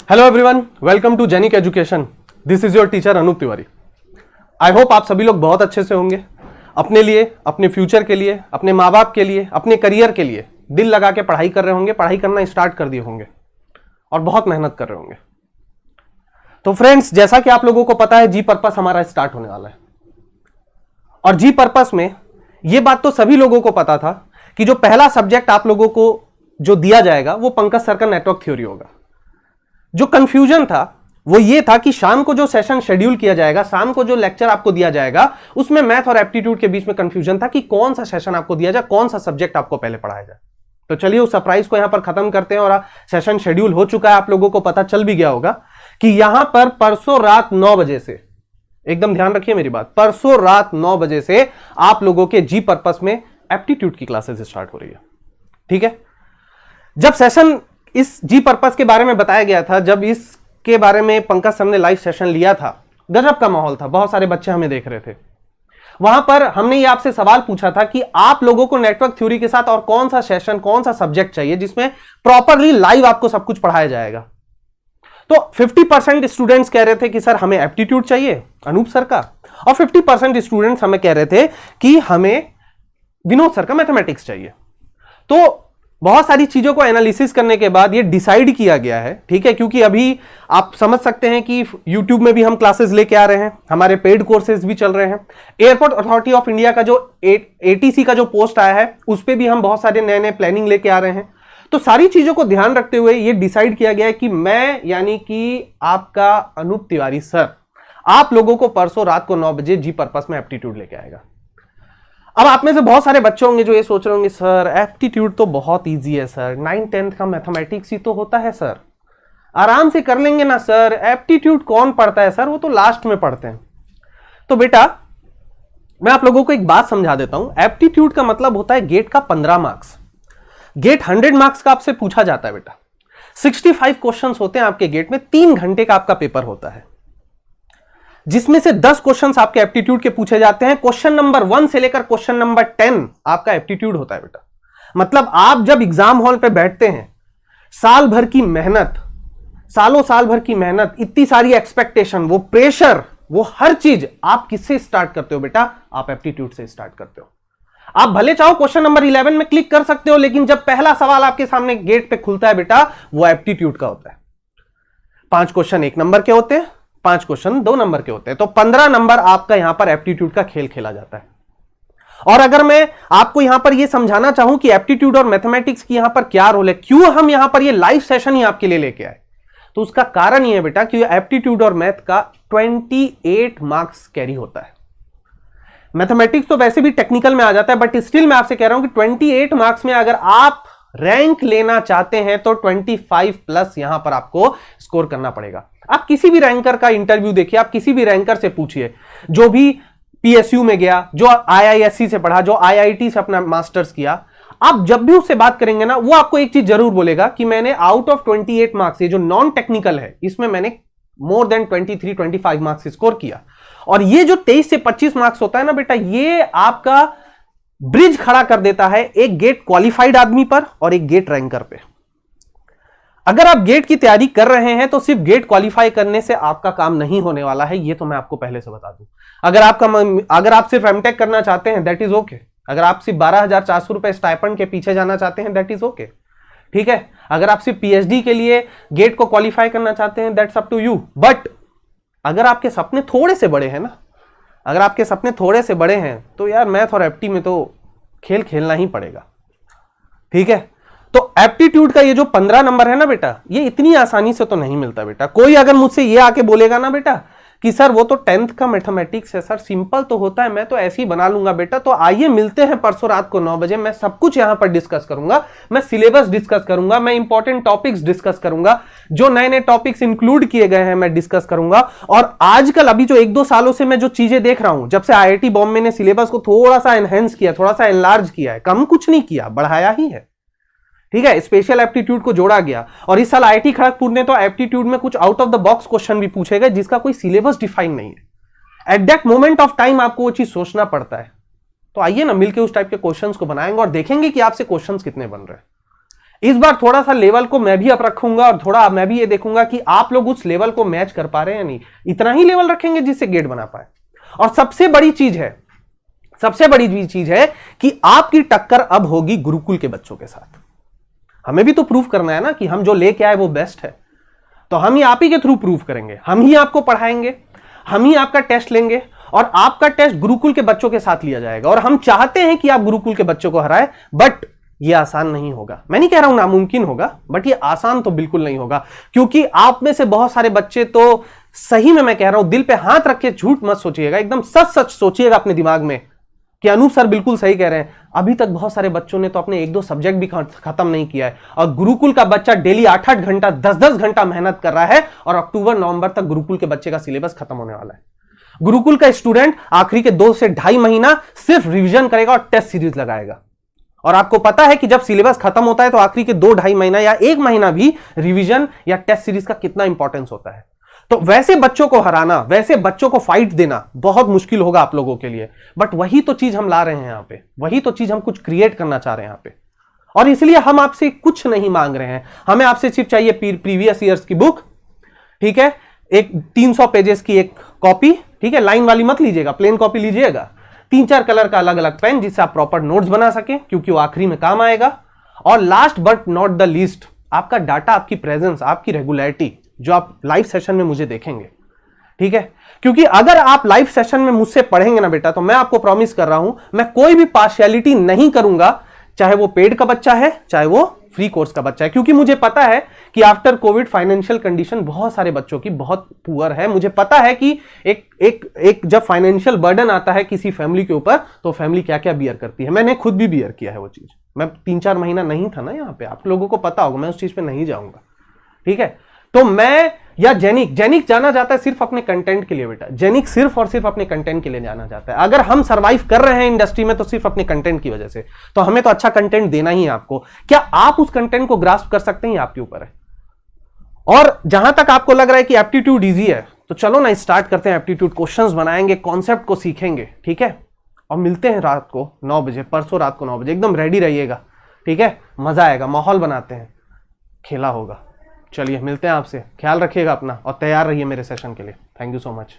Hello everyone, welcome to Genic education. This is your teacher Anoop Tiwari. I hope आप सभी लोग बहुत अच्छे से होंगे। अपने लिए, अपने फ्यूचर के लिए, अपने माँ बाप के लिए, अपने करियर के लिए दिल लगा के पढ़ाई कर रहे होंगे, पढ़ाई करना स्टार्ट कर दिए होंगे और बहुत मेहनत कर रहे होंगे। तो फ्रेंड्स, जैसा कि आप लोगों को पता है, जी पर्पस हमारा स्टार्ट होने वाला है। और जी पर्पस में यह बात तो सभी लोगों को पता था कि जो पहला सब्जेक्ट आप लोगों को जो दिया जाएगा वो पंकज सर का नेटवर्क थ्योरी होगा। जो कंफ्यूजन था वो ये था कि शाम को जो सेशन शेड्यूल किया जाएगा, शाम को जो लेक्चर आपको दिया जाएगा, उसमें मैथ और एप्टीट्यूड के बीच में कंफ्यूजन था कि कौन सा सेशन आपको दिया जाए, कौन सा सब्जेक्ट आपको पहले पढ़ाया जाए। तो चलिए उस सरप्राइज को यहां पर खत्म करते हैं। और सेशन शेड्यूल हो चुका है, आप लोगों को पता चल भी गया होगा कि यहां पर परसों रात 9 बजे से, एकदम ध्यान रखिए मेरी बात, परसों रात 9 बजे से आप लोगों के जी पर्पस में एप्टीट्यूड की क्लासेस स्टार्ट हो रही है। ठीक है, जब सेशन इस जी पर्पस के बारे में बताया गया था, जब इसके बारे में पंकज सर ने लाइव सेशन लिया था, गजब का माहौल था, बहुत सारे बच्चे हमें देख रहे थे। वहां पर हमने ये आपसे सवाल पूछा था कि आप लोगों को नेटवर्क थ्योरी के साथ और कौन सा सेशन, कौन सा सब्जेक्ट चाहिए जिसमें प्रॉपरली लाइव आपको सब कुछ पढ़ाया जाएगा। तो 50% स्टूडेंट्स कह रहे थे कि सर हमें एप्टीट्यूड चाहिए अनूप सर का, और 50% स्टूडेंट्स हमें कह रहे थे कि हमें विनोद सर का मैथमेटिक्स चाहिए। तो बहुत सारी चीजों को एनालिसिस करने के बाद ये डिसाइड किया गया है, ठीक है, क्योंकि अभी आप समझ सकते हैं कि YouTube में भी हम क्लासेस लेके आ रहे हैं, हमारे पेड कोर्सेज भी चल रहे हैं। एयरपोर्ट अथॉरिटी ऑफ इंडिया का जो ATC का जो पोस्ट आया है, उस पर भी हम बहुत सारे नए नए प्लानिंग लेके आ रहे हैं। तो सारी चीजों को ध्यान रखते हुए ये डिसाइड किया गया है कि मैं, यानी कि आपका अनूप तिवारी सर, आप लोगों को परसों रात को 9 बजे जी पर्पस में एप्टीट्यूड लेके आएगा। अब आप में से बहुत सारे बच्चे होंगे जो ये सोच रहे होंगे, सर एप्टीट्यूड तो बहुत इजी है सर, 9th-10th का मैथमेटिक्स ही तो होता है सर, आराम से कर लेंगे ना सर, एप्टीट्यूड कौन पढ़ता है सर, वो तो लास्ट में पढ़ते हैं। तो बेटा मैं आप लोगों को एक बात समझा देता हूं। एप्टीट्यूड का मतलब होता है गेट का 15 मार्क्स। गेट 100 मार्क्स का आपसे पूछा जाता है बेटा। 65 क्वेश्चन होते हैं आपके गेट में, 3 घंटे का आपका पेपर होता है, जिसमें से 10 क्वेश्चंस आपके एप्टीट्यूड के पूछे जाते हैं। क्वेश्चन नंबर 1 से लेकर क्वेश्चन नंबर 10 आपका एप्टीट्यूड होता है बेटा। मतलब आप जब एग्जाम हॉल पे बैठते हैं, साल भर की मेहनत, सालों साल भर की मेहनत, इतनी सारी एक्सपेक्टेशन, वो प्रेशर, वो हर चीज आप किससे स्टार्ट करते हो बेटा? आप एप्टीट्यूड से स्टार्ट करते हो। आप भले चाहो क्वेश्चन नंबर 11 में क्लिक कर सकते हो, लेकिन जब पहला सवाल आपके सामने गेट पे खुलता है बेटा, वो एप्टीट्यूड का होता है। 5 क्वेश्चन 1 नंबर के होते हैं, 5 क्वेश्चन 2 नंबर के होते हैं। तो 15 नंबर आपका यहां पर एप्टीट्यूड का खेल खेला जाता है। और अगर मैं आपको यहां पर यह समझाना चाहूं कि एप्टीट्यूड और मैथमेटिक्स की यहां पर क्या रोल है, क्यों हम यहां पर ये लाइव सेशन ही आपके लिए लेके आए, तो उसका कारण यह है बेटा कि एप्टीट्यूड और मैथ का 28 मार्क्स कैरी होता है। मैथमेटिक्स तो वैसे भी टेक्निकल में आ जाता है, बट स्टिल मैं आपसे कह रहा हूं कि 28 मार्क्स में अगर आप रैंक लेना चाहते हैं तो 25+ यहां पर आपको स्कोर करना पड़ेगा। आप किसी भी रैंकर का इंटरव्यू देखिए, आप किसी भी रैंकर से पूछिए, जो भी PSU में गया, जो IISc से पढ़ा, जो IIT से अपना मास्टर्स किया, आप जब भी उससे बात करेंगे ना, वो आपको एक चीज जरूर बोलेगा कि मैंने आउट ऑफ 28 मार्क्स, ये जो नॉन टेक्निकल है, इसमें मैंने मोर देन 23-25 मार्क्स स्कोर किया। और ये जो 23 से 25 मार्क्स होता है ना बेटा, ये आपका ब्रिज खड़ा कर देता है एक गेट क्वालिफाइड आदमी पर और एक गेट रैंकर पे। अगर आप गेट की तैयारी कर रहे हैं तो सिर्फ गेट क्वालिफाई करने से आपका काम नहीं होने वाला है, ये तो मैं आपको पहले से बता दूं। अगर आप सिर्फ एमटेक करना चाहते हैं, दैट इज ओके। अगर आप सिर्फ 12,400 रुपए स्टाइपेंड के पीछे जाना चाहते हैं, दैट इज ओके, ठीक है। अगर आप सिर्फ PhD के लिए गेट को क्वालिफाई करना चाहते हैं, that's up to you. But अगर आपके सपने थोड़े से बड़े हैं ना, अगर आपके सपने थोड़े से बड़े हैं, तो यार मैथ और एप्टी में तो खेल खेलना ही पड़ेगा, ठीक है। तो एप्टीट्यूड का ये जो 15 नंबर है ना बेटा, ये इतनी आसानी से तो नहीं मिलता बेटा। कोई अगर मुझसे ये आके बोलेगा ना बेटा कि सर वो तो 10th का मैथमेटिक्स है सर, सिंपल तो होता है, मैं तो ऐसे ही बना लूंगा बेटा, तो आइए मिलते हैं परसों रात को 9 बजे। मैं सब कुछ यहां पर डिस्कस करूंगा, मैं सिलेबस डिस्कस करूंगा, मैं इंपॉर्टेंट टॉपिक्स डिस्कस करूंगा, जो नए नए टॉपिक्स इंक्लूड किए गए हैं मैं डिस्कस करूंगा। और आजकल अभी जो 1-2 सालों से मैं जो चीजें देख रहा हूं, जब से IIT बॉम्बे ने सिलेबस को थोड़ा सा एनहेंस किया, थोड़ा सा एनलार्ज किया है, कम कुछ नहीं किया, बढ़ाया ही है, ठीक है। स्पेशल एप्टीट्यूड को जोड़ा गया, और इस साल IIT खड़गपुर ने तो एप्टीट्यूड में कुछ out of the box question भी पूछे गए, जिसका कोई सिलेबस डिफाइन नहीं है। At that moment of time आपको वो चीज सोचना पड़ता है। तो आइए ना मिलकर उस टाइप के क्वेश्चंस को बनाएंगे और देखेंगे कि आपसे क्वेश्चंस कितने बन रहे हैं। इस बार थोड़ा सा लेवल को मैं भी अप रखूंगा और थोड़ा मैं भी ये देखूंगा कि आप लोग उस लेवल को मैच कर पा रहे हैं या नहीं। इतना ही लेवल रखेंगे जिससे गेट बना पाए। और सबसे बड़ी चीज है कि आपकी टक्कर अब होगी गुरुकुल के बच्चों के साथ। हमें भी तो प्रूफ करना है ना कि हम जो लेके आए वो बेस्ट है, तो हम ही आप ही के थ्रू प्रूफ करेंगे, हम ही आपको पढ़ाएंगे, हम ही आपका टेस्ट लेंगे और आपका टेस्ट गुरुकुल के बच्चों के साथ लिया जाएगा। और हम चाहते हैं कि आप गुरुकुल के बच्चों को हराए, बट ये आसान नहीं होगा। मैं नहीं कह रहा हूं नामुमकिन होगा, बट ये आसान तो बिल्कुल नहीं होगा, क्योंकि आप में से बहुत सारे बच्चे तो, सही में मैं कह रहा हूं, दिल पे हाथ रख के झूठ मत सोचिएगा, एकदम सच सच सोचिएगा अपने दिमाग में कि अनूप सर बिल्कुल सही कह रहे हैं। अभी तक बहुत सारे बच्चों ने तो अपने 1-2 सब्जेक्ट भी खत्म नहीं किया है, और गुरुकुल का बच्चा डेली 8-8 घंटा 10-10 घंटा मेहनत कर रहा है, और अक्टूबर-नवंबर तक गुरुकुल के बच्चे का सिलेबस खत्म होने वाला है। गुरुकुल का स्टूडेंट आखिरी के 2 से 2.5 महीना सिर्फ रिवीजन करेगा और टेस्ट सीरीज लगाएगा। और आपको पता है कि जब सिलेबस खत्म होता है तो आखिरी के 2-2.5 महीना या 1 महीना भी रिवीजन या टेस्ट सीरीज का कितना इंपॉर्टेंस होता है। तो वैसे बच्चों को हराना, वैसे बच्चों को फाइट देना बहुत मुश्किल होगा आप लोगों के लिए, बट वही तो चीज हम ला रहे हैं यहां पे, वही तो चीज हम कुछ क्रिएट करना चाह रहे हैं यहां पे। और इसलिए हम आपसे कुछ नहीं मांग रहे हैं, हमें आपसे सिर्फ चाहिए प्रीवियस ईयर्स की बुक, ठीक है, एक 300 पेजेस की एक कॉपी, ठीक है, लाइन वाली मत लीजिएगा, प्लेन कॉपी लीजिएगा, 3-4 कलर का अलग अलग पेन जिससे आप प्रॉपर नोट्स बना सके, क्योंकि वो आखिरी में काम आएगा। और last but not the least, आपका डाटा, आपकी प्रेजेंस, आपकी रेगुलरिटी, जो आप लाइव सेशन में मुझे देखेंगे, ठीक है, क्योंकि अगर आप लाइव सेशन में मुझसे पढ़ेंगे ना बेटा, तो मैं आपको प्रॉमिस कर रहा हूं, मैं कोई भी पार्शियलिटी नहीं करूंगा, चाहे वो पेड का बच्चा है, चाहे वो फ्री कोर्स का बच्चा है, क्योंकि मुझे पता है कि आफ्टर कोविड फाइनेंशियल कंडीशन बहुत सारे बच्चों की बहुत पुअर है। मुझे पता है कि एक जब फाइनेंशियल बर्डन आता है किसी फैमिली के ऊपर, तो फैमिली क्या क्या बियर करती है। मैंने खुद भी बियर किया है वो चीज, मैं 3-4 महीना नहीं था ना यहाँ पे, आप लोगों को पता होगा, मैं उस चीज पे नहीं जाऊंगा, ठीक है। तो मैं या जेनिक जाना जाता है सिर्फ अपने कंटेंट के लिए बेटा, जेनिक सिर्फ और सिर्फ अपने कंटेंट के लिए जाना जाता है। अगर हम सरवाइव कर रहे हैं इंडस्ट्री में तो सिर्फ अपने कंटेंट की वजह से, तो हमें तो अच्छा कंटेंट देना ही है आपको। क्या आप उस कंटेंट को ग्रास्प कर सकते हैं, ये आपके ऊपर है। और जहां तक आपको लग रहा है कि एप्टीट्यूड ईजी है, तो चलो ना स्टार्ट करते हैं, एप्टीट्यूड क्वेश्चंस बनाएंगे, कॉन्सेप्ट को सीखेंगे, ठीक है। और मिलते हैं रात को 9 बजे, परसों रात को 9 बजे, एकदम रेडी रहिएगा, ठीक है, मजा आएगा, माहौल बनाते हैं, खेला होगा। चलिए मिलते हैं आपसे, ख्याल रखिएगा अपना और तैयार रहिए मेरे सेशन के लिए। Thank you so much.